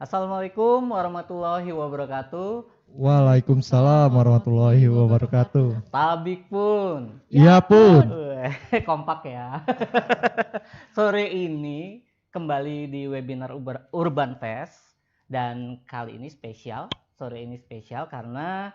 Assalamualaikum warahmatullahi wabarakatuh. Waalaikumsalam warahmatullahi wabarakatuh. Tabik pun. Iya pun. Kompak ya. Sore ini kembali di webinar Urban Fest dan kali ini spesial. Sore ini spesial karena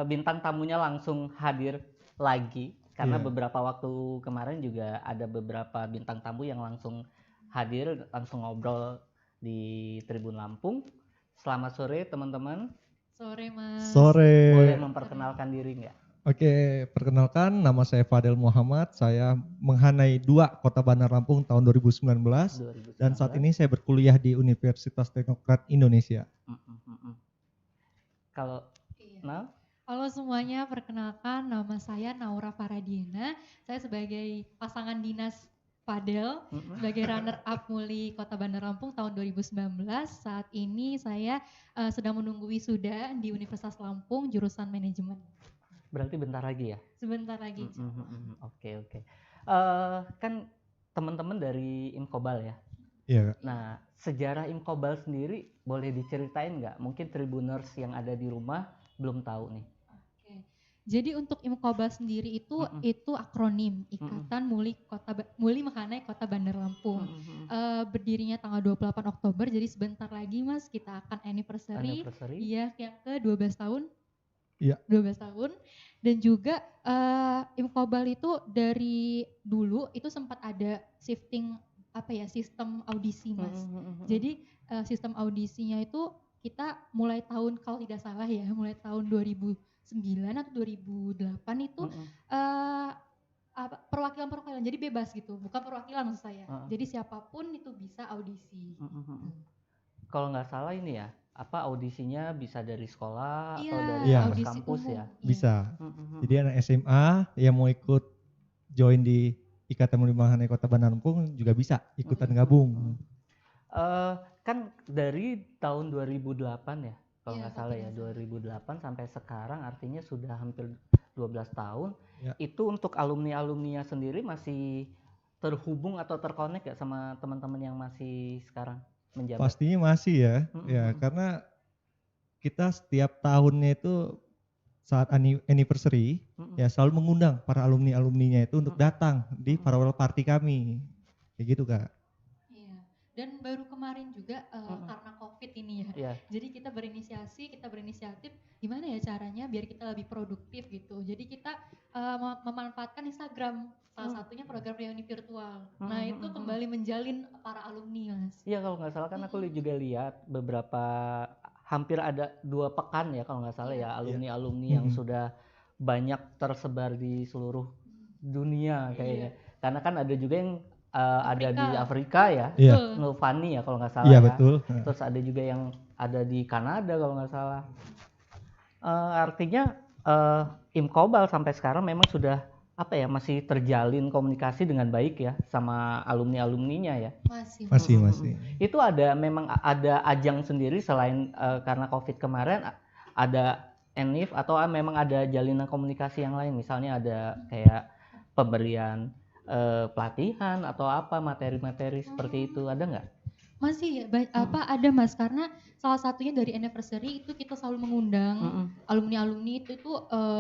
bintang tamunya langsung hadir lagi. Karena beberapa waktu kemarin juga ada beberapa bintang tamu yang langsung hadir, langsung ngobrol di Tribun Lampung. Selamat sore teman-teman. Sore Mas. Sore. Boleh memperkenalkan diri nggak? Oke, perkenalkan nama saya Fadel Muhammad. Saya menghanai 2 Kota Bandar Lampung tahun 2019. Dan saat ini saya berkuliah di Universitas Teknokrat Indonesia. Kalau Halo semuanya, perkenalkan nama saya Naura Faradiana. Saya sebagai pasangan dinas Fadel, sebagai runner up Muli Kota Bandar Lampung tahun 2019. Saat ini saya sedang menunggu wisuda di Universitas Lampung jurusan manajemen. Berarti bentar lagi ya? Sebentar lagi. Oke. Kan teman-teman dari Imkobal ya? Iya. Nah, sejarah Imkobal sendiri boleh diceritain nggak? Mungkin Tribuners yang ada di rumah belum tahu nih. Jadi untuk Imkobal sendiri itu akronim Ikatan Muli Menghanai Kota Bandar Lampung. Berdirinya tanggal 28 Oktober, jadi sebentar lagi Mas kita akan anniversary. Iya, yang ke 12 tahun. Iya. 12 tahun. Dan juga Imkobal itu dari dulu itu sempat ada shifting sistem audisi Mas. Jadi sistem audisinya itu kita mulai tahun kalau tidak salah ya, mulai tahun 2009 atau 2008 itu perwakilan jadi bebas gitu, bukan perwakilan maksud saya. Jadi siapapun itu bisa audisi. Kalau nggak salah ini ya, audisinya bisa dari sekolah atau dari kampus umum. Ya? Bisa. Jadi anak SMA yang mau ikut join di Ikatan Muli Menghanai Kota Bandar Lampung juga bisa ikutan gabung. Kan dari tahun 2008 ya, kalau nggak salah ya, 2008 sampai sekarang artinya sudah hampir 12 tahun. Ya. Itu untuk alumni-alumninya sendiri masih terhubung atau terkonek ya sama teman-teman yang masih sekarang menjabat? Pastinya masih ya, ya karena kita setiap tahunnya itu saat anniversary ya selalu mengundang para alumni-alumninya itu untuk datang di farewell party kami, kayak gitu Kak. Dan baru kemarin juga karena COVID ini ya, jadi kita berinisiatif gimana ya caranya biar kita lebih produktif gitu. Jadi kita memanfaatkan Instagram, salah satunya program reuni virtual. Nah itu kembali menjalin para alumni Mas. Iya kalau nggak salah kan aku juga lihat beberapa, hampir ada 2 pekan ya kalau nggak salah ya alumni-alumni yang sudah banyak tersebar di seluruh dunia kayaknya. Karena kan ada juga yang ada di Afrika ya, Novani ya kalau nggak salah ya. Betul. Terus ada juga yang ada di Kanada kalau nggak salah. Artinya Imkobal sampai sekarang memang sudah masih terjalin komunikasi dengan baik ya sama alumni-alumninya ya. Masih. Itu memang ada ajang sendiri selain karena COVID kemarin ada ENIF atau memang ada jalinan komunikasi yang lain, misalnya ada kayak pemberian pelatihan atau materi-materi seperti itu, ada nggak? Masih ya, ada Mas, karena salah satunya dari anniversary itu kita selalu mengundang alumni-alumni itu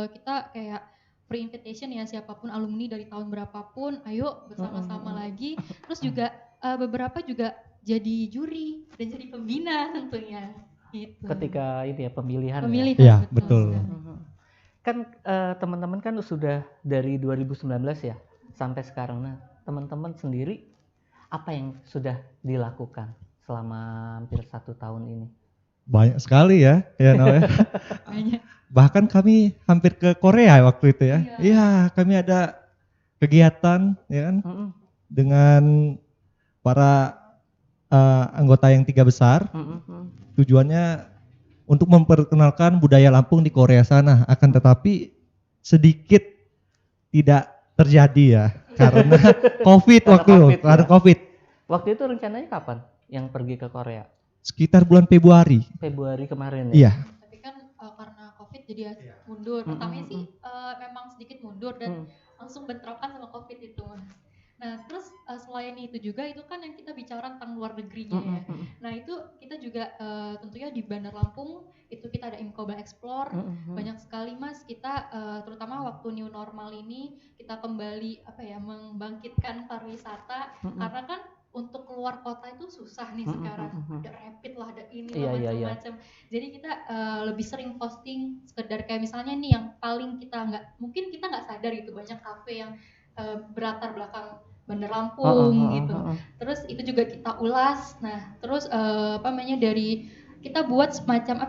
kita kayak pre-invitation ya, siapapun alumni dari tahun berapapun, ayo bersama-sama lagi. Terus juga beberapa juga jadi juri dan jadi pembina tentunya. Gitu. Ketika itu ya pemilihan. Ya, betul. Kan teman-teman kan sudah dari 2019 ya sampai sekarang. Nah, teman-teman sendiri apa yang sudah dilakukan selama hampir 1 tahun ini? Banyak sekali ya Nawa. Bahkan kami hampir ke Korea waktu itu ya. Iya, kami ada kegiatan ya kan dengan para anggota yang 3 besar. Tujuannya untuk memperkenalkan budaya Lampung di Korea sana. Akan tetapi sedikit tidak terjadi ya karena COVID karena COVID. Waktu itu rencananya kapan yang pergi ke Korea? Sekitar bulan Februari kemarin ya. Iya. Tapi kan karena COVID jadi mundur. Pertamanya sih memang sedikit mundur dan langsung bentrokan sama COVID itu Mas. Nah, terus selain itu juga itu kan yang kita bicara tentang luar negerinya ya. Nah, itu kita juga tentunya di Bandar Lampung itu kita ada Imkobal Explore. Banyak sekali Mas, kita terutama waktu new normal ini kita kembali membangkitkan pariwisata karena kan untuk keluar kota itu susah nih sekarang. Ada rapid lah, ada ini macam-macam. Jadi kita lebih sering posting sekedar kayak misalnya nih yang paling kita nggak sadar gitu, banyak kafe yang berlatar belakang Bandar Lampung gitu. Terus itu juga kita ulas. Nah, terus dari kita buat semacam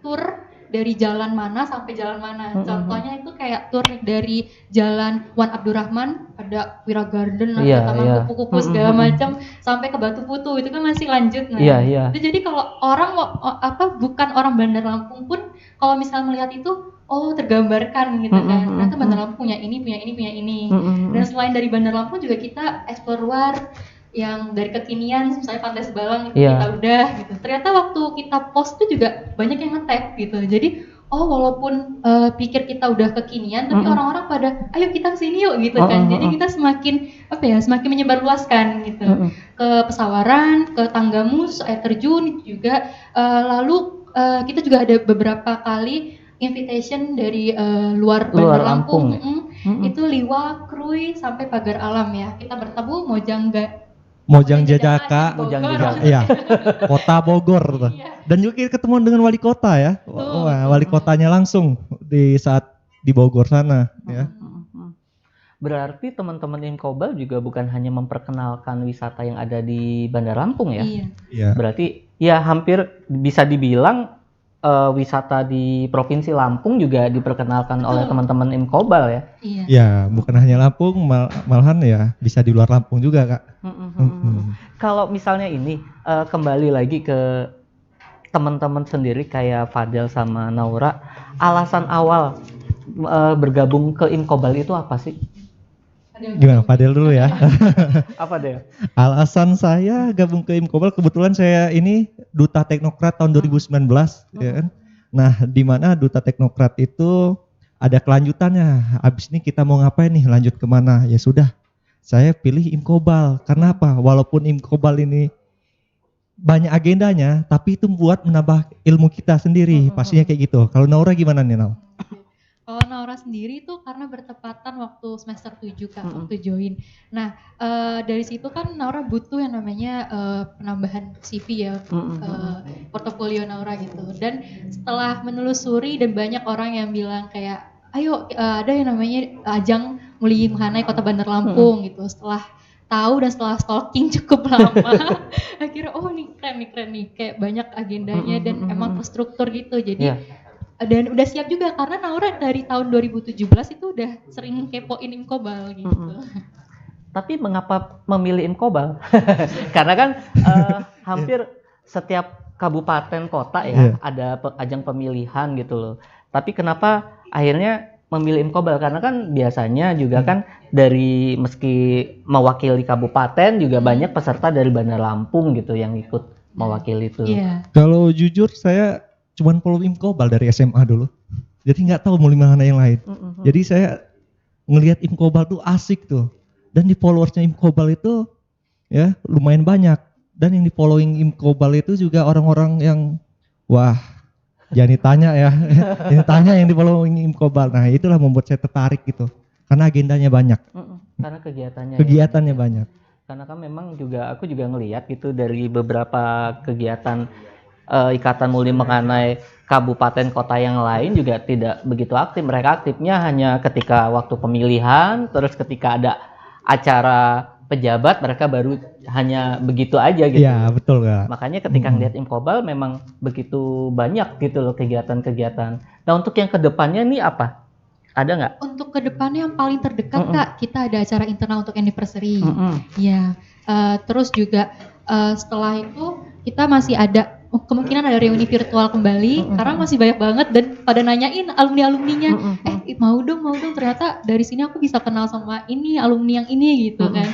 tour dari jalan mana sampai jalan mana. Contohnya itu kayak tour dari jalan Wan Abdurrahman, ada Wira Garden, ada Taman Kupu-Kupu segala macam sampai ke Batu Putu, itu kan masih lanjut. Nah, itu jadi kalau orang bukan orang Bandar Lampung pun kalau misalnya melihat itu tergambarkan gitu kan. Ternyata Bandar Lampung punya ini. Dan selain dari Bandar Lampung juga kita explore luar yang dari kekinian, misalnya Pantai Sebalang itu kita udah gitu. Ternyata waktu kita post itu juga banyak yang nge-tag gitu. Jadi walaupun pikir kita udah kekinian, tapi orang-orang pada ayo kita kesini yuk gitu kan. Jadi kita semakin menyebarluaskan gitu. Ke Pesawaran, ke Tanggamus, air terjun itu juga. Lalu kita juga ada beberapa kali invitation dari luar Bandar Lampung. Itu Liwa, Krui sampai Pagar Alam ya. Kita bertemu Mojang Jajaka, iya, Kota Bogor. Dan juga kita ketemu dengan wali kota ya. Wah, wali kotanya langsung di saat di Bogor sana ya. Berarti teman-teman Imkobal juga bukan hanya memperkenalkan wisata yang ada di Bandar Lampung ya. Iya. Berarti ya hampir bisa dibilang wisata di Provinsi Lampung juga diperkenalkan oleh teman-teman Imkobal ya. Iya, bukan hanya Lampung, malahan ya bisa di luar Lampung juga, Kak. Kalau misalnya ini kembali lagi ke teman-teman sendiri kayak Fadel sama Naura, alasan awal bergabung ke Imkobal itu apa sih? Gimana, Fadel dulu ya? Apa Del? Alasan saya gabung ke Imkobal, kebetulan saya ini Duta Teknokrat tahun 2019, ya kan? Nah, di mana Duta Teknokrat itu ada kelanjutannya. Habis ini kita mau ngapain nih? Lanjut kemana? Ya sudah, saya pilih Imkobal. Karena apa? Walaupun Imkobal ini banyak agendanya, tapi itu buat menambah ilmu kita sendiri. Pastinya kayak gitu. Kalau Naura gimana nih, Naura? Kalau Naura sendiri tuh karena bertepatan waktu semester 7 Kak, waktu join. Nah, dari situ kan Naura butuh yang namanya penambahan CV ya, portofolio Naura gitu. Dan setelah menelusuri dan banyak orang yang bilang kayak, ayo ada yang namanya ajang Muli Menghanai Kota Bandar Lampung gitu. Setelah tahu dan setelah stalking cukup lama, akhirnya ini keren nih, kayak banyak agendanya dan emang terstruktur gitu. Jadi dan udah siap juga karena Naura dari tahun 2017 itu udah sering kepoin Imkobal gitu. Tapi mengapa memilih Imkobal? Karena kan hampir setiap kabupaten kota ya ada ajang pemilihan gitu loh. Tapi kenapa akhirnya memilih Imkobal? Karena kan biasanya juga kan dari meski mewakili kabupaten juga banyak peserta dari Bandar Lampung gitu yang ikut mewakili itu. Kalau jujur saya cuman follow Imkobal dari SMA dulu, jadi nggak tahu mau mana yang lain. Jadi saya ngelihat Imkobal tuh asik tuh, dan di followersnya Imkobal itu ya lumayan banyak, dan yang di following Imkobal itu juga orang-orang yang wah jangan ditanya ya, yang ditanya yang di following Imkobal. Nah itulah membuat saya tertarik gitu, karena agendanya banyak, karena kegiatannya banyak. Karena kan memang juga aku juga ngelihat gitu dari beberapa kegiatan Ikatan Muli Menghanai kabupaten kota yang lain juga tidak begitu aktif. Mereka aktifnya hanya ketika waktu pemilihan, terus ketika ada acara pejabat mereka baru hanya begitu aja gitu. Iya, betul Kak. Makanya ketika ngeliat Imkobal memang begitu banyak gitu loh kegiatan-kegiatan. Nah, untuk yang kedepannya nih apa? Ada nggak? Untuk kedepannya yang paling terdekat Kak, kita ada acara internal untuk anniversary. Ya, terus juga setelah itu kita masih ada kemungkinan ada reuni virtual kembali karena masih banyak banget dan pada nanyain alumni-alumninya, mau dong ternyata dari sini aku bisa kenal sama ini alumni yang ini gitu kan.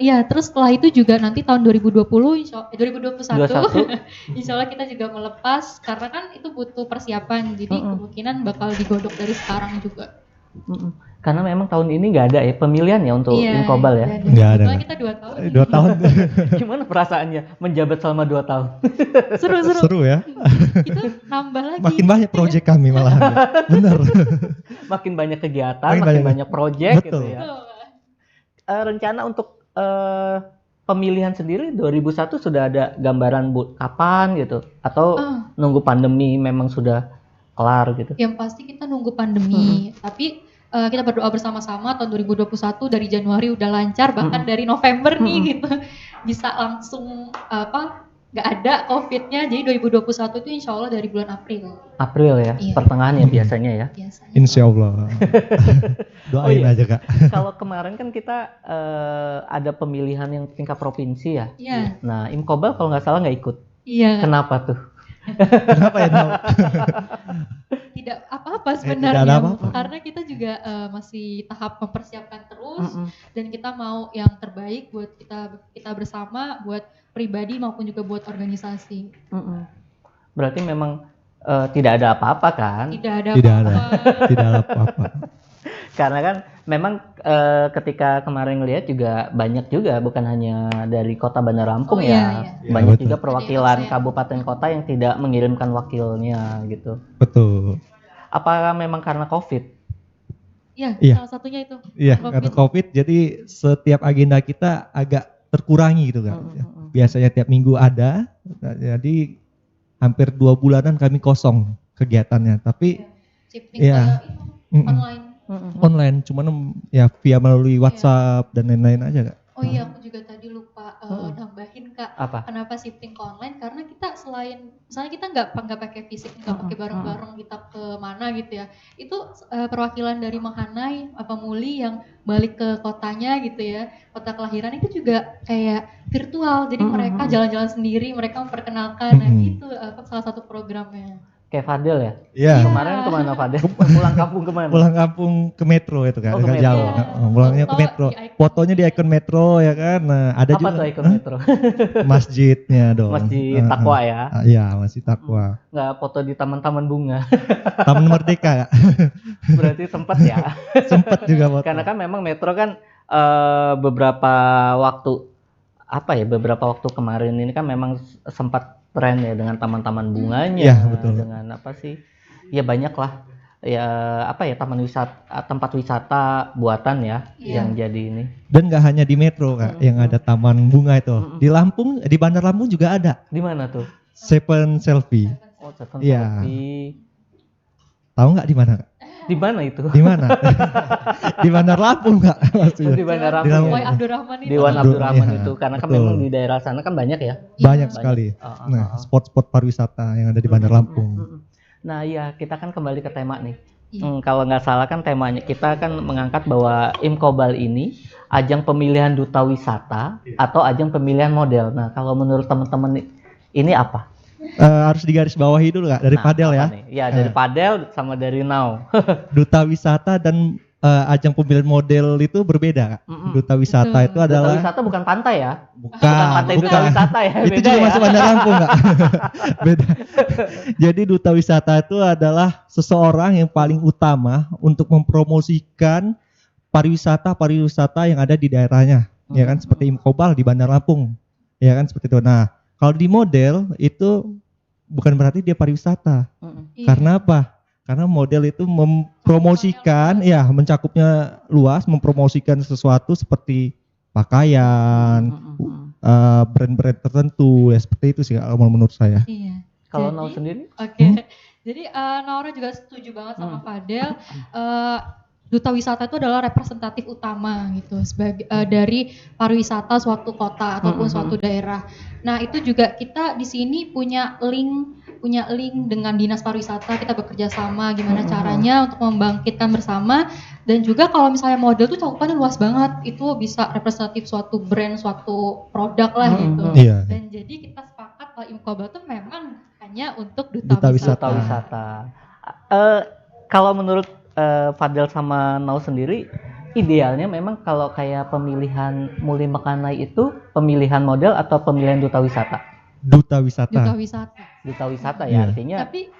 Iya, terus setelah itu juga nanti tahun 2021 insya Allah kita juga melepas karena kan itu butuh persiapan, jadi kemungkinan bakal digodok dari sekarang juga. Karena memang tahun ini nggak ada ya pemilihan ya untuk Imkobal ya. Nggak ada. Kita 2 tahun. 2 tahun. Gimana perasaannya menjabat selama 2 tahun? Seru ya. Kita nambah lagi. Makin banyak proyek kami malahan. Bener. Makin banyak kegiatan, makin banyak proyek gitu ya. Rencana untuk pemilihan sendiri 2001 sudah ada gambaran kapan gitu? Atau nunggu pandemi memang sudah kelar gitu? Yang pasti kita nunggu pandemi, tapi kita berdoa bersama-sama tahun 2021 dari Januari udah lancar, bahkan dari November nih gitu bisa langsung nggak ada COVID-nya, jadi 2021 itu insya Allah dari bulan April ya, pertengahan ya biasanya ya. Insya Allah. Doain aja Kak. Kalau kemarin kan kita ada pemilihan yang tingkat provinsi ya. Iya. Nah Imkobal kalau nggak salah nggak ikut. Iya. Kenapa tuh? Kenapa ya? Tidak apa-apa sebenarnya, tidak apa-apa. karena kita juga masih tahap mempersiapkan terus dan kita mau yang terbaik buat kita bersama, buat pribadi maupun juga buat organisasi. Berarti memang tidak ada apa-apa kan? Tidak ada apa-apa. Karena kan memang ketika kemarin ngelihat juga banyak juga, bukan hanya dari kota Bandar Lampung ya. Banyak juga perwakilan kabupaten kota yang tidak mengirimkan wakilnya gitu. Betul. Apakah memang karena COVID? Iya, salah satunya itu. Iya, karena COVID jadi setiap agenda kita agak terkurangi gitu kan. Biasanya tiap minggu ada, jadi hampir 2 bulanan kami kosong kegiatannya. Tapi online, cuman ya via melalui WhatsApp dan lain-lain aja Kak. Oh iya, aku juga tadi lupa nambahin Kak. Apa? Kenapa shifting ke online? Karena kita selain, misalnya kita nggak pakai fisik, nggak pakai bareng-bareng kita ke mana gitu ya. Itu perwakilan dari Mahanai, Muli yang balik ke kotanya gitu ya, kota kelahiran itu juga kayak virtual. Jadi mereka jalan-jalan sendiri, mereka memperkenalkan. Nah itu salah satu programnya. Kayak Fadel ya? Iya. Kemarin kemana Fadel? Pulang kampung kemana? Pulang kampung ke Metro itu kan, agak jauh. Pulangnya ke Metro. Fotonya di ikon Metro ya kan. Nah, ada apa juga. Apa tuh ikon Metro? Masjidnya dong. Masjid Takwa ya? Iya, Masjid Takwa. Nggak foto di taman-taman bunga? Taman Merdeka ya? Berarti sempat ya? Sempat juga foto. Karena kan memang Metro kan beberapa waktu kemarin ini kan memang sempat tren ya dengan taman-taman bunganya, betul. Dengan apa sih? Ya banyak lah. Ya taman wisata, tempat wisata buatan ya yang jadi ini. Dan nggak hanya di Metro Kak, yang ada taman bunga itu. Di Lampung, di Bandar Lampung juga ada. Di mana tuh? Seven Selfie. Oh, Seven Selfie. Tahu nggak di mana Kak? Di mana itu? Di mana? Di Bandar Lampung Kak maksudnya. Di Bandar Lampung. Di Wan Abdurrahman itu. Karena kan memang di daerah sana kan banyak ya. Banyak sekali. Nah, spot-spot pariwisata yang ada di Bandar Lampung. Nah ya, kita kan kembali ke tema nih. Kalau nggak salah kan temanya kita kan mengangkat bahwa Imkobal ini ajang pemilihan duta wisata atau ajang pemilihan model. Nah kalau menurut teman-teman ini apa? Harus digarisbawahi dulu Kak, dari Padel ya. Ya dari Padel sama dari Now. Duta wisata dan ajang pemilihan model itu berbeda Kak. Duta wisata itu adalah. Duta wisata bukan pantai ya? Bukan pantai duta wisata ya. Itu juga masuk Bandar Lampung Kak. Beda. Jadi duta wisata itu adalah seseorang yang paling utama untuk mempromosikan pariwisata yang ada di daerahnya. Ya kan, seperti Imkobal di Bandar Lampung. Ya kan, seperti itu. Nah, kalau di model itu bukan berarti dia pariwisata. Karena apa? Karena model itu mempromosikan, mencakupnya luas, mempromosikan sesuatu seperti pakaian, brand-brand tertentu, ya seperti itu sih kalau menurut saya. Iya. Kalau Nau sendiri? Oke. Jadi Naura juga setuju banget sama Fadel. Duta wisata itu adalah representatif utama gitu sebagai dari pariwisata suatu kota ataupun suatu daerah. Nah, itu juga kita di sini punya link dengan Dinas Pariwisata, kita bekerja sama gimana caranya untuk membangkitkan bersama, dan juga kalau misalnya model tuh cakupannya luas banget, itu bisa representatif suatu brand, suatu produk lah gitu. Dan jadi kita sepakat kalau Imkobal tuh memang hanya untuk duta wisata. Kalau menurut Fadel sama Nau sendiri, idealnya memang kalau kayak pemilihan Muli Mekanai itu pemilihan model atau pemilihan duta wisata? duta wisata. Duta wisata ya, artinya. Tapi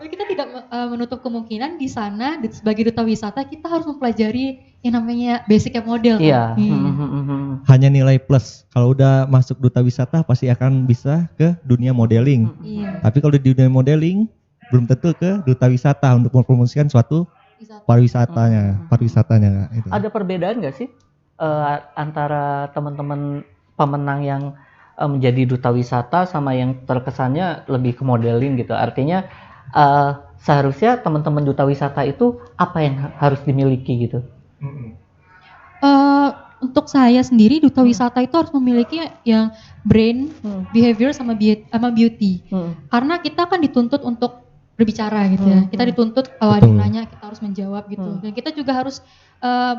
kita tidak menutup kemungkinan di sana sebagai duta wisata kita harus mempelajari yang namanya basicnya model. Iya. Hanya nilai plus. Kalau udah masuk duta wisata pasti akan bisa ke dunia modeling. Iya. Tapi kalau di dunia modeling belum tentu ke duta wisata untuk mempromosikan suatu pariwisatanya. Gitu. Ada perbedaan nggak sih antara teman-teman pemenang yang menjadi duta wisata sama yang terkesannya lebih ke modeling gitu? Artinya seharusnya teman-teman duta wisata itu apa yang harus dimiliki gitu? Untuk saya sendiri duta wisata itu harus memiliki yang brain, behavior sama beauty. Karena kita kan dituntut untuk berbicara gitu ya. Kita dituntut kalau ada yang nanya kita harus menjawab gitu. Dan kita juga harus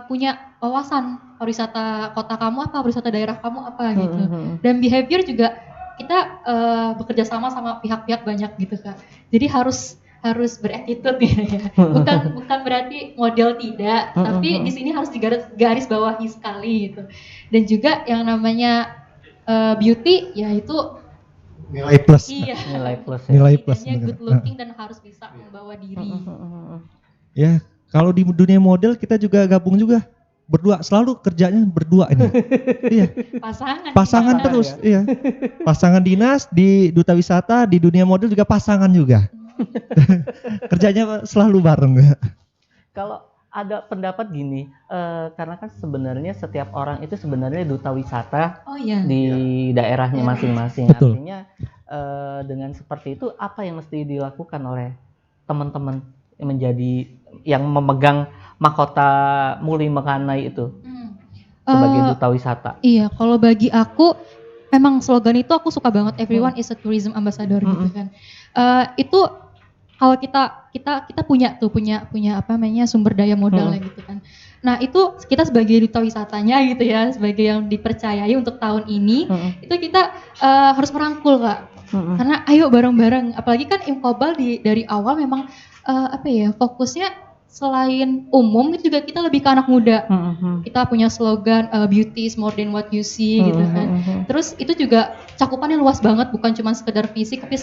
punya wawasan pariwisata kota kamu apa, pariwisata daerah kamu apa gitu. Dan behavior juga kita bekerja sama pihak-pihak banyak gitu Kak. Jadi harus berattitude gitu ya. Bukan berarti model tidak, tapi di sini harus digaris bawahi sekali gitu. Dan juga yang namanya beauty yaitu nilai plus. Iya. Nilai plus. Good looking dan harus bisa membawa diri. Ya, kalau di dunia model kita juga gabung juga. Berdua, selalu kerjanya berdua ini. Iya. Pasangan terus, iya. Pasangan dinas di duta wisata, di dunia model juga pasangan juga. Kerjanya selalu bareng. Kalau ada pendapat gini, karena kan sebenarnya setiap orang itu sebenarnya duta wisata di daerahnya masing-masing. Betul. Artinya dengan seperti itu apa yang mesti dilakukan oleh teman-teman yang memegang mahkota Muli Mekanai itu sebagai duta wisata? Iya, kalau bagi aku memang slogan itu aku suka banget, everyone is a tourism ambassador gitu kan. Itu kalau kita punya apa namanya sumber daya modalnya gitu kan. Nah itu kita sebagai duta wisatanya gitu ya, sebagai yang dipercayai untuk tahun ini, itu kita harus merangkul Kak. Karena ayo bareng-bareng, apalagi kan Imkobal dari awal memang fokusnya selain umum itu juga kita lebih ke anak muda. Kita punya slogan beauty is more than what you see gitu kan. Terus itu juga cakupannya luas banget, bukan cuma sekedar fisik tapi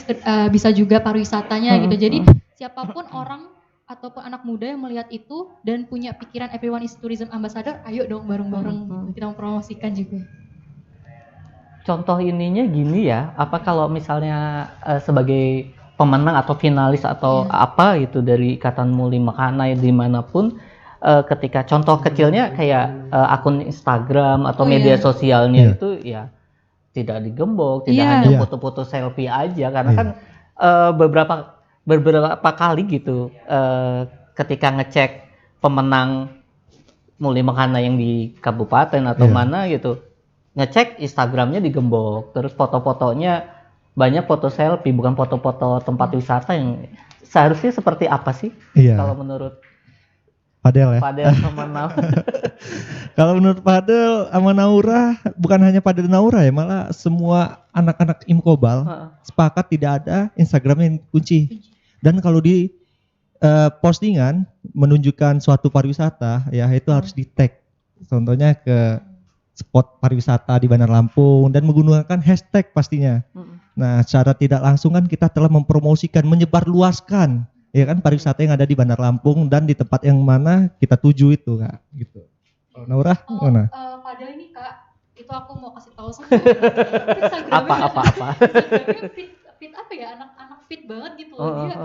bisa juga pariwisatanya gitu. Jadi siapapun orang ataupun anak muda yang melihat itu dan punya pikiran everyone is tourism ambassador, ayo dong bareng-bareng kita mempromosikan juga. Contoh ininya gini ya, apa kalau misalnya sebagai pemenang atau finalis atau apa gitu dari Ikatan Muli Mekanai dimanapun, ketika contoh kecilnya kayak akun Instagram atau media sosialnya itu ya tidak digembok, tidak hanya foto-foto selfie aja, karena kan beberapa kali gitu ketika ngecek pemenang Muli Mekanai yang di kabupaten atau mana gitu, ngecek Instagramnya digembok, terus foto-fotonya banyak foto selfie, bukan foto-foto tempat wisata yang seharusnya seperti apa sih? Kalau menurut Fadel ya? Fadel sama Naura. Kalau menurut Fadel sama Naura, bukan hanya Fadel dan Naura ya, malah semua anak-anak Imkobal sepakat tidak ada Instagram yang kunci. Dan kalau di postingan menunjukkan suatu pariwisata, ya itu harus di-tag. Contohnya ke spot pariwisata di Bandar Lampung dan menggunakan hashtag pastinya. Nah, secara tidak langsung kan kita telah mempromosikan, menyebarluaskan ya kan pariwisata yang ada di Bandar Lampung dan di tempat yang mana kita tuju itu Kak, gitu. Naura, mana? Fadel ini Kak, itu aku mau kasih tahu sama apa. Instagramnya fit apa ya, anak-anak fit banget gitu. Dia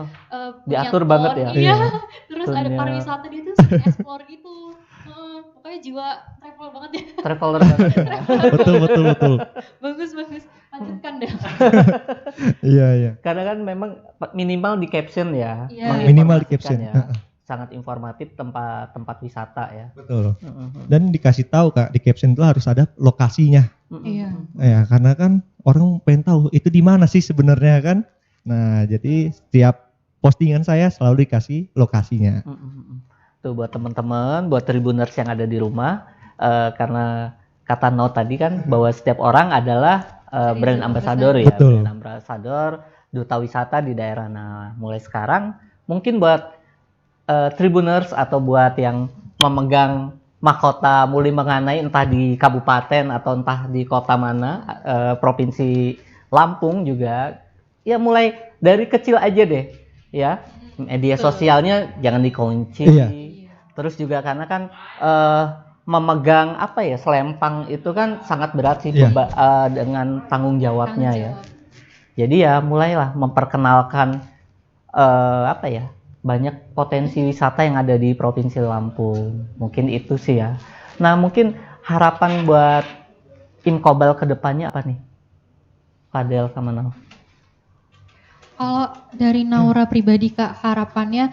diatur banget ya. Iya. Terus ada pariwisata dia tuh explore gitu. Pokoknya jiwa travel banget ya. Traveler banget. Betul. Bagus. Lanjutkan deh. Iya. Karena kan memang minimal di caption ya. Minimal di caption. Ya. Sangat informatif tempat wisata ya. Betul. Dan dikasih tahu Kak, di caption itu harus ada lokasinya. Iya. Ya, karena kan orang pengen tahu itu di mana sih sebenarnya kan. Nah, jadi setiap postingan saya selalu dikasih lokasinya. Tuh buat teman-teman, buat Tribuners yang ada di rumah, karena kata No tadi kan bahwa setiap orang adalah brand ambassador ya. Betul. Brand ambassador, duta wisata di daerah. Nah, mulai sekarang mungkin buat Tribuners atau buat yang memegang mahkota Muli Mekanai entah di kabupaten atau entah di kota mana, provinsi Lampung juga ya mulai dari kecil aja deh ya, media sosialnya jangan dikunci. Terus juga karena kan memegang apa ya, selempang itu kan sangat berat sih dengan tanggung jawabnya ya. Jadi ya mulailah memperkenalkan apa ya, banyak potensi wisata yang ada di Provinsi Lampung. Mungkin itu sih ya. Nah, mungkin harapan buat Imkobal ke depannya apa nih? Fadel sama Nau. Kalau dari Naura pribadi Kak, harapannya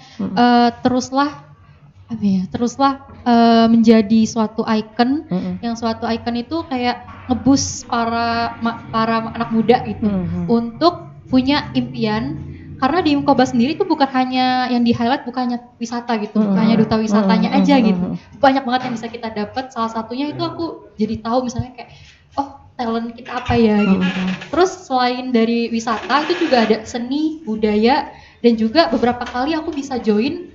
teruslah menjadi suatu ikon, yang suatu ikon itu kayak ngebus para anak muda gitu untuk punya impian. Karena di Imkobal sendiri tuh bukan hanya yang di highlight, bukan hanya wisata gitu, bukan hanya duta wisatanya aja gitu. Banyak banget yang bisa kita dapat. Salah satunya itu aku jadi tahu misalnya kayak, oh talent kita apa ya gitu. Terus selain dari wisata itu juga ada seni, budaya, dan juga beberapa kali aku bisa join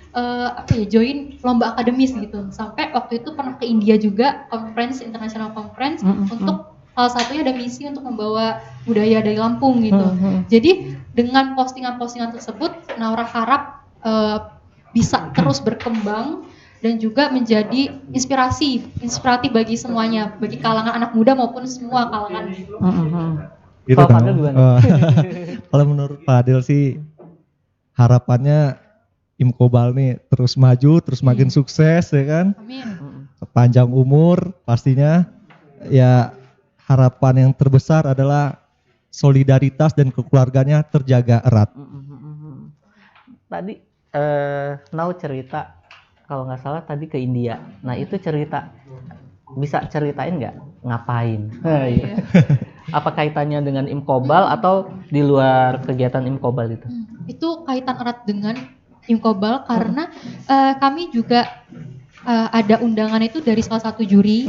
join lomba akademis gitu. Sampai waktu itu pernah ke India juga, international conference untuk salah satunya ada misi untuk membawa budaya dari Lampung gitu. Jadi dengan postingan-postingan tersebut, Naura harap bisa terus berkembang dan juga menjadi inspiratif bagi semuanya, bagi kalangan anak muda maupun semua kalangan. Gitu kan. Kalau menurut Fadil sih harapannya Imkobal nih terus maju, terus makin sukses ya kan. Amin. Panjang umur pastinya. Ya harapan yang terbesar adalah solidaritas dan kekeluarganya terjaga erat. Tadi Nau cerita kalau nggak salah tadi ke India. Nah itu cerita, bisa ceritain nggak ngapain? Apa kaitannya dengan Imkobal atau di luar kegiatan Imkobal itu? Itu kaitan erat dengan Imkobal karena kami juga ada undangan itu dari salah satu juri.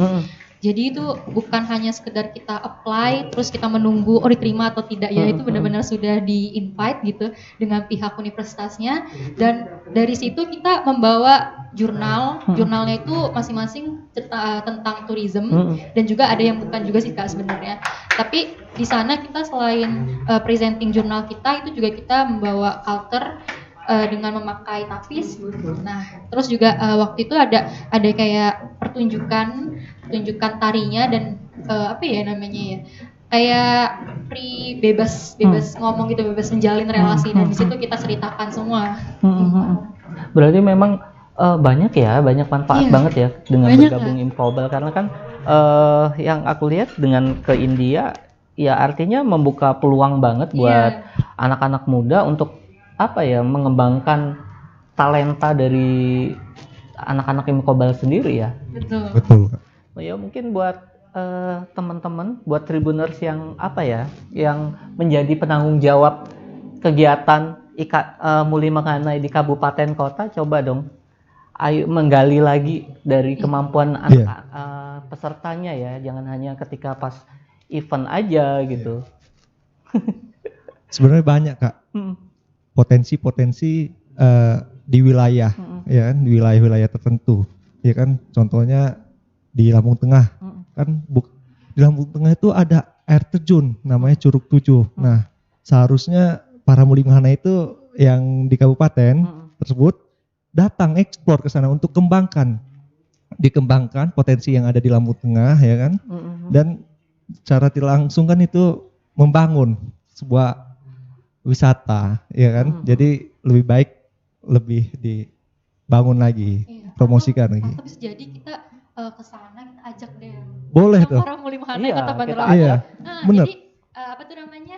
Jadi itu bukan hanya sekedar kita apply terus kita menunggu diterima atau tidak ya, itu benar-benar sudah di-invite gitu dengan pihak universitasnya, dan dari situ kita membawa jurnalnya itu masing-masing tentang tourism dan juga ada yang bukan juga sih Kak sebenarnya. Tapi di sana kita selain presenting jurnal kita, itu juga kita membawa culture dengan memakai tapis. Nah, terus juga waktu itu ada kayak pertunjukan tarinya dan kayak bebas ngomong gitu, bebas menjalin relasi, dan di situ kita ceritakan semua. Berarti memang banyak manfaat banget ya dengan bergabung Imkobal, karena kan yang aku lihat dengan ke India ya artinya membuka peluang banget buat anak-anak muda untuk mengembangkan talenta dari anak-anak Imkobal sendiri ya. Betul. Ya mungkin buat teman-teman, buat Tribuners yang yang menjadi penanggung jawab kegiatan Muli Menganai di kabupaten kota, coba dong ayo menggali lagi dari kemampuan anak pesertanya ya, jangan hanya ketika pas event aja gitu. Sebenarnya banyak Kak. Potensi di wilayah, ya kan, di wilayah-wilayah tertentu, ya kan. Contohnya di Lampung Tengah, kan di Lampung Tengah itu ada air terjun namanya Curug Tujuh. Nah, seharusnya para Muli Menganai itu yang di kabupaten tersebut datang eksplor ke sana untuk dikembangkan potensi yang ada di Lampung Tengah, ya kan. Dan secara tidak langsung kan itu membangun sebuah wisata, ya kan. Jadi lebih dibangun lagi, promosikan lagi. Atau bisa jadi kita ke sana kita ajak deh. Boleh tuh. Orang Muli Menganai Kota Bandar Lampung. Iya. Benar. Jadi apa tuh namanya?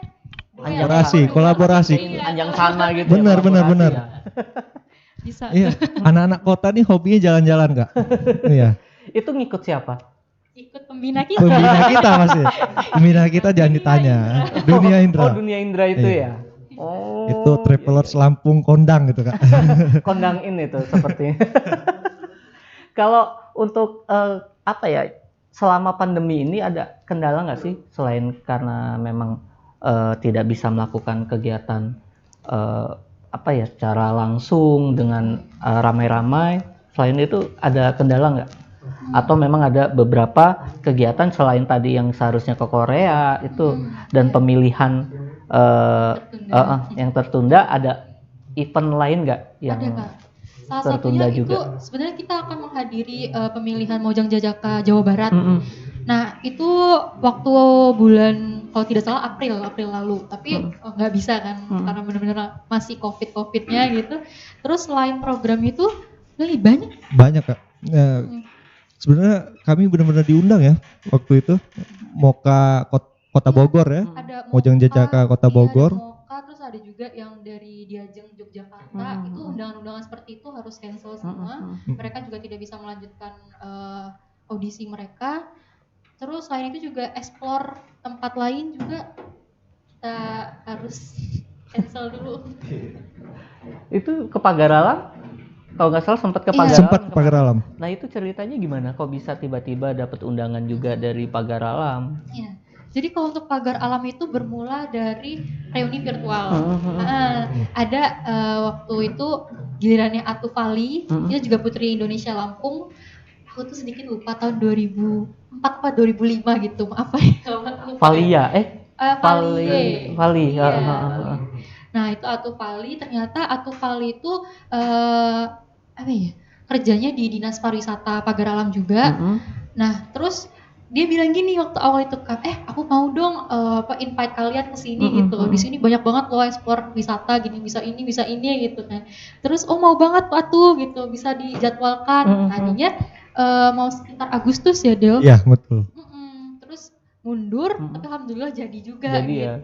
Kolaborasi. Anjang sana gitu. Benar. Bisa. Iya. Anak-anak kota nih hobinya jalan-jalan Kak. Iya. Itu ngikut siapa? Ikut pembina kita. Pembina kita jangan ditanya. Dunia Indra. Dunia Indra itu ya. Itu Travelers Lampung kondang gitu Kak. Kondang ini tuh seperti. Kalau untuk selama pandemi ini ada kendala nggak sih, selain karena memang tidak bisa melakukan kegiatan secara langsung dengan ramai-ramai, selain itu ada kendala nggak? atau memang ada beberapa kegiatan selain tadi yang seharusnya ke Korea itu dan pemilihan yang tertunda, ada event lain nggak yang ada, Kak. Salah tertunda satunya juga? Itu sebenarnya kita akan menghadiri pemilihan Mojang Jajaka Jawa Barat. Nah itu waktu bulan kalau tidak salah April lalu, tapi nggak bisa kan karena benar-benar masih covidnya gitu. Terus selain program itu banyak Kak. Sebenarnya kami benar-benar diundang ya waktu itu mau ke kota Bogor ya. Ada Mojang Jajaka Kota Bogor. Terus ada juga yang dari Diajeng Yogyakarta, itu undangan-undangan seperti itu harus cancel semua. Mereka juga tidak bisa melanjutkan audisi mereka. Terus selain itu juga explore tempat lain juga kita harus cancel dulu. Itu ke Pagar Alam? Kalau nggak salah sempat ke Pagar Alam. Sempat ke Pagar Alam. Nah itu ceritanya gimana? Kok bisa tiba-tiba dapat undangan juga dari Pagar Alam? Iya. Jadi kalau untuk Pagar Alam itu bermula dari reuni virtual. Ada waktu itu gilirannya Atu Fali, dia juga Putri Indonesia Lampung. Aku tuh sedikit lupa tahun 2004 atau 2005 gitu, maaf ya. Valia, Vali. Ya. Nah itu Atu Fali, ternyata Atu Fali itu kerjanya di Dinas Pariwisata Pagar Alam juga. Nah terus dia bilang gini waktu awal itu kan, aku mau dong invite kalian ke sini gitu. Di sini banyak banget loh explore wisata gini, bisa ini gitu kan. Terus mau banget Atu gitu, bisa dijadwalkan. Tadinya mau sekitar Agustus ya Del. Iya betul. Terus mundur, tapi alhamdulillah jadi juga gitu. Ya.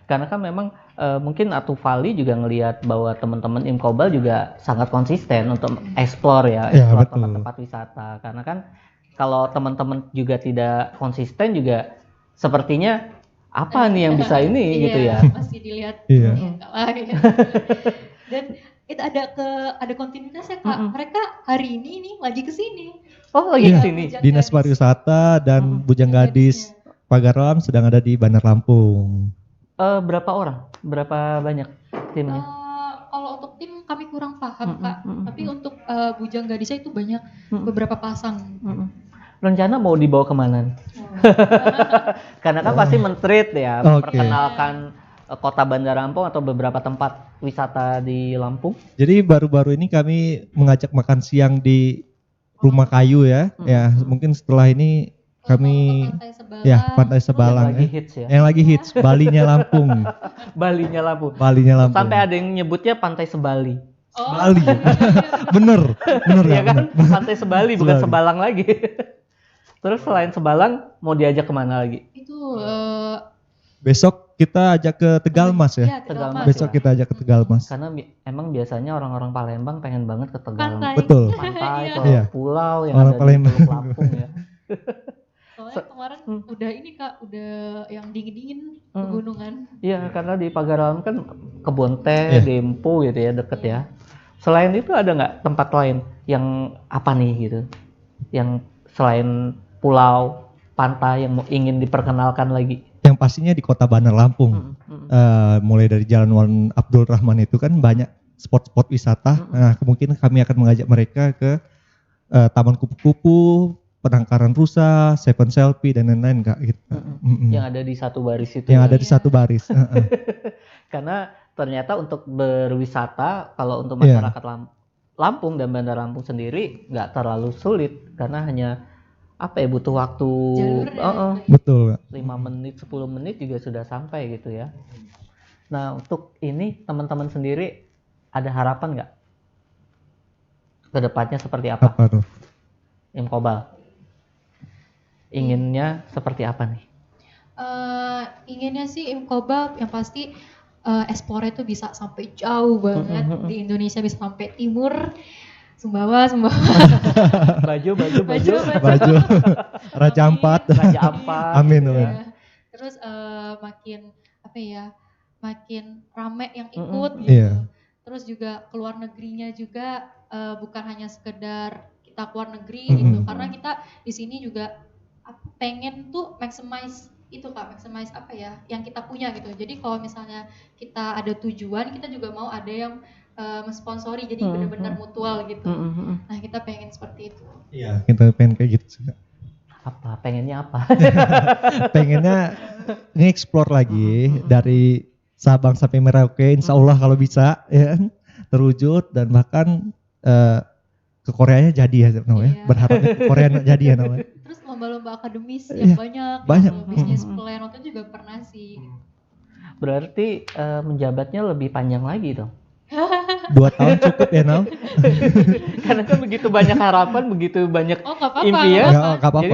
Karena kan memang mungkin Atu Fali juga ngelihat bahwa teman-teman Imkobal juga sangat konsisten untuk explore tempat-tempat wisata. Karena kan kalau teman-teman juga tidak konsisten juga sepertinya apa nih yang bisa ini gitu ya. Masih dilihat. Iya. Dan itu ada kontinuitasnya Kak. Mereka hari ini lagi ke sini. Oh, lagi ke sini. Dinas Pariwisata dan Bujang Gadis Pagar Alam sedang ada di Bandar Lampung. Berapa orang? Berapa banyak timnya? Kalau untuk tim kami kurang paham Kak. Tapi untuk Bujang Gadisnya itu banyak beberapa pasang. Rencana mau dibawa kemana? Karena kan pasti men-treat ya, memperkenalkan kota Bandar Lampung atau beberapa tempat wisata di Lampung. Jadi baru-baru ini kami mengajak makan siang di Rumah Kayu ya. Ya mungkin setelah ini kami Pantai Sebalang yang lagi hits ya. Yang lagi hits Balinya Lampung. Balinya Lampung. Sampai ada yang nyebutnya Pantai Sebali. Bali. bener ya kan? Pantai Sebali bukan Sebalang lagi. Terus selain Sebalang mau diajak kemana lagi? Itu besok kita ajak ke Tegalmas ya. Tegalmas besok kita ajak ke Tegalmas. Karena emang biasanya orang-orang Palembang pengen banget ke Tegalmas. Betul. Pantai, pulau yang orang ada Palembang. di Teluk Lampung ya. Soalnya kemarin udah ini Kak, udah yang dingin-dingin pegunungan. Iya, karena di Pagar Alam kan kebun teh, Dempo gitu ya, deket ya. Selain itu ada nggak tempat lain yang apa nih gitu? Yang selain pulau, pantai yang ingin diperkenalkan lagi? Yang pastinya di kota Bandar Lampung. Mulai dari Jalan Wan Abdul Rahman itu kan banyak spot-spot wisata. Nah, kemungkinan kami akan mengajak mereka ke Taman Kupu-Kupu, Penangkaran Rusa, Seven Selfie dan lain-lain Kak gitu. Yang ada di satu baris itu. Yang ada di satu baris. Karena ternyata untuk berwisata kalau untuk masyarakat Lampung dan Bandar Lampung sendiri nggak terlalu sulit karena hanya butuh waktu betul 5 menit 10 menit juga sudah sampai gitu ya. Nah untuk ini teman-teman sendiri ada harapan nggak kedepannya seperti apa? Apa tuh? Imkobal inginnya seperti apa nih? Inginnya sih Imkobal yang pasti explore itu bisa sampai jauh banget di Indonesia, bisa sampai timur. Sumbawa. Baju. Raja Ampat. Amin. Ya. Terus makin rame yang ikut gitu. Yeah. Terus juga keluar negerinya juga bukan hanya sekedar kita keluar negeri gitu. Karena kita di sini juga pengen tuh maximize yang kita punya gitu. Jadi kalau misalnya kita ada tujuan, kita juga mau ada yang mensponsori, jadi benar-benar mutual gitu. Nah kita pengen seperti itu. Iya, kita pengen kayak gitu juga. Apa? Pengennya apa? Pengennya nge-explore lagi dari Sabang sampai Merauke, insya Allah kalau bisa ya terwujud, dan bahkan ke Koreanya jadi ya namanya. Berharap ke Korea jadi ya namanya. Terus lomba-lomba akademis yang banyak. Bisnis plan waktu itu juga pernah sih. Berarti menjabatnya lebih panjang lagi dong. 2 tahun cukup ya Nau. Karena kan begitu banyak harapan, begitu banyak impian. Gak apa-apa. Jadi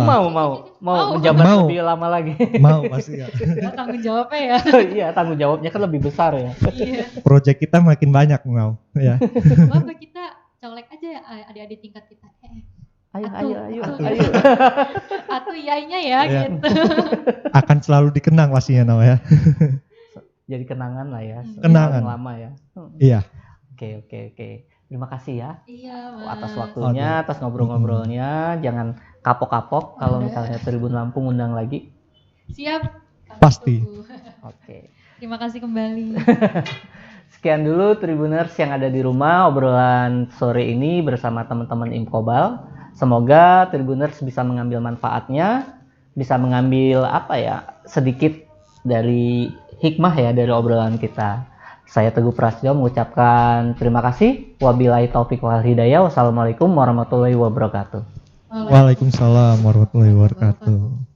mau menjabat lebih lama lagi. Mau pasti ya. Tanggung jawabnya ya. Iya, tanggung jawabnya kan lebih besar ya. Iya. Project kita makin banyak Nau. Ya. Bapak kita colek aja ya adik-adik tingkat kita. Ayo. Atuh yainya ya gitu. Akan selalu dikenang pastinya Nau ya. Jadi kenangan lah ya. Kenangan lama ya. Iya. Oke. Terima kasih ya. Iya, Mas. Atas waktunya, atas ngobrol-ngobrolnya. Jangan kapok-kapok kalau misalnya Tribun Lampung undang lagi. Siap. Pasti. Oke. Terima kasih kembali. Sekian dulu Tribuners yang ada di rumah, obrolan sore ini bersama teman-teman Imkobal. Semoga Tribuners bisa mengambil manfaatnya, bisa mengambil sedikit dari hikmah ya dari obrolan kita. Saya Teguh Prasetyo mengucapkan terima kasih. Wabillahi taufiq wal hidayah. Wassalamualaikum warahmatullahi wabarakatuh. Waalaikumsalam warahmatullahi wabarakatuh.